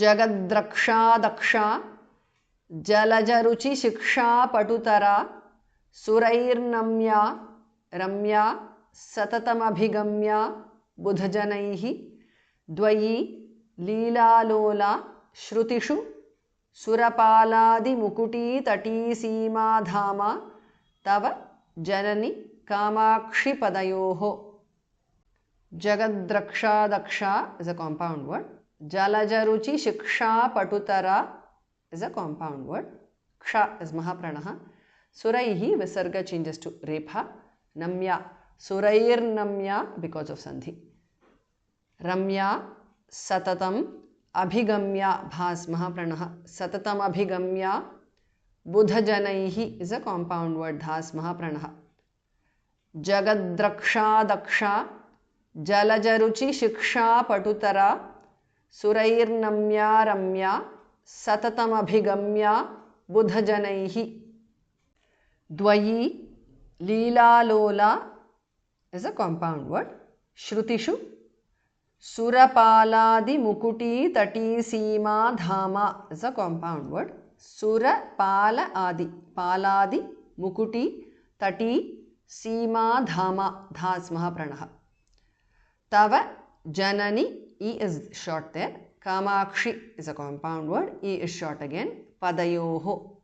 जगद्रक्षा दक्षा जलजरुचि शिक्षा पटुतरा सुरैर्नम्या रम्या सततमभिगम्या बुधजनैः द्वयी लीलालोला श्रुतिषु सुरपालादिमुकुटी तटीसीमाधामा तव जननि कामाक्षि पदयोः. जगद्रक्षा दक्षा is a compound word. Jalajaruchi shiksha patutara is a compound word. Ksha is Mahapranaha. Suraihi visarga changes to Repha. Namya, Surair Namya because of Sandhi. Ramya, Satatam, Abhigamya Bhas Mahapranaha. Satatam Abhigamya. Budhajanaihi is a compound word. Dhas Mahapranaha. Jagadraksha Daksha Jalajaruchi Shiksha Patutara Surairnamya Ramya Satatam Abhigamya Budhajanaihi. Dwayi Leela Lola is a compound word. Shrutishu Surapaladi Mukuti Tati Seema Dhama is a compound word. Surapala Adi Paladi Mukuti Tati Seema Dhama Dhas Mahapranaha. Tava Janani, E is short there. Kamakshi is a compound word. E is short again. Padayoho.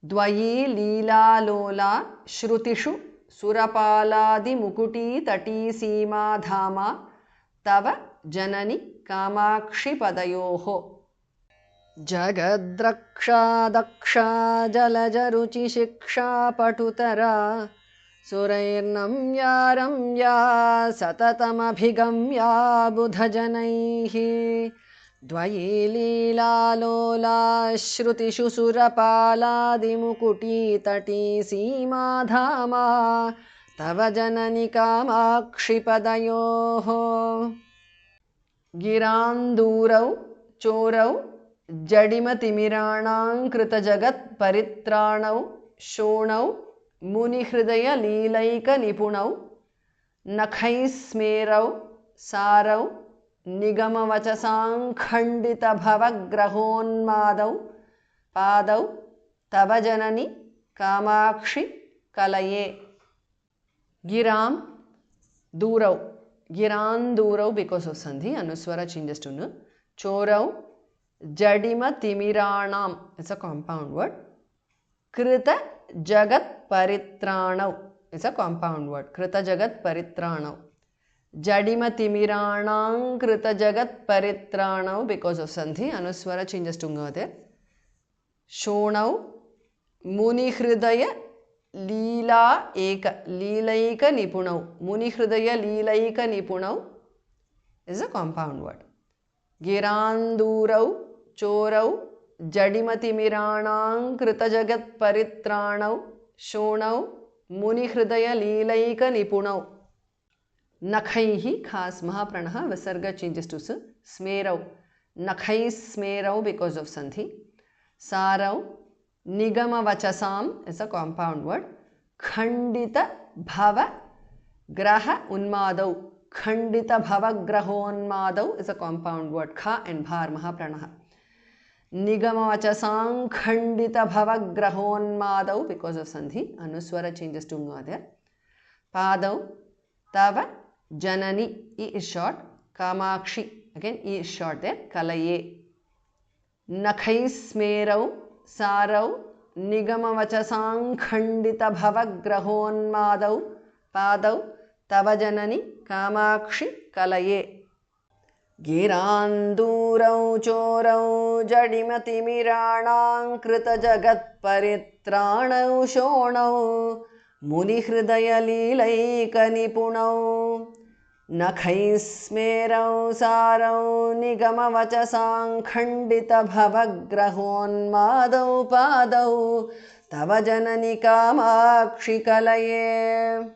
Dwayi Leela Lola Shrutishu Surapaladi Mukuti Tati Seema Dhama Tava Janani Kamakshi Padayoho. Jagadraksha Daksha Jalajaruchi Shiksha Patutara Surairnamya Ramya Satatamabhigamya Budhajanaihi Dwayi Leela Lola Shrutishu Surapaladi Mukuti Tati Seema Dhama Tava Janani Kamakshi Padayoho. Girandurau Chorau Jadimatimiranang Krita Jagat Paritranau Shonau Munihridaya Leelaika Nipunau Nakhaismerau Sarau Nigamavachasang Khandita Bhavagrahonmadau Padau Tavajanani Kamakshi Kalaye. Giram Durau. Giran Durau because of Sandhi. Anuswara changes to Nu. Chorau Jadima Timiranam. It's a compound word. Krita Jagat Paritranau. It's a compound word. Krita Jagat Paritranau. Jadima Timiranam Krita Jagat Paritranau because of Sandhi. Anuswara changes to Nga there. Shonau Muni Hridaya Leela Eka. Leelaika Nipunau. Muni Hridaya Leelaika Nipunau is a compound word. Girandurau Chorau Jadimatimiranang Krita Jagat Paritranau Shonau Muni Hridaya Leelaika Nipunau. Nakhaihi Khas Mahapranaha Visarga changes to Smerau. Nakhais Smerau because of Sandhi. Sarau Nigama Vachasam is a compound word. Khandita Bhava Graha Unmadau. Khandita Bhava Grahonmadau is a compound word. Kha and Bhar Mahapranaha. Nigama Vachasam Khandita Bhava Grahonmadau because of Sandhi. Anuswara changes to Nga there. Padau Tava Janani. E is short. Kamakshi. Again E is short there. Kalaye. Nakhaismerau Sarau Nigamavachasang Khandita Bhavagrahonmadau Padau Tavajanani Kamakshi Kalaye. Girandurau Chorau Jadimatimiranang Krita Jagat Paritranau Shonau Munihridaya Leelaika Nipunau Nakhaismerau Sarau Nigamavachasang Khandita Bhavagrahonmadau Padau Tava Janani Kamakshi Kalaye.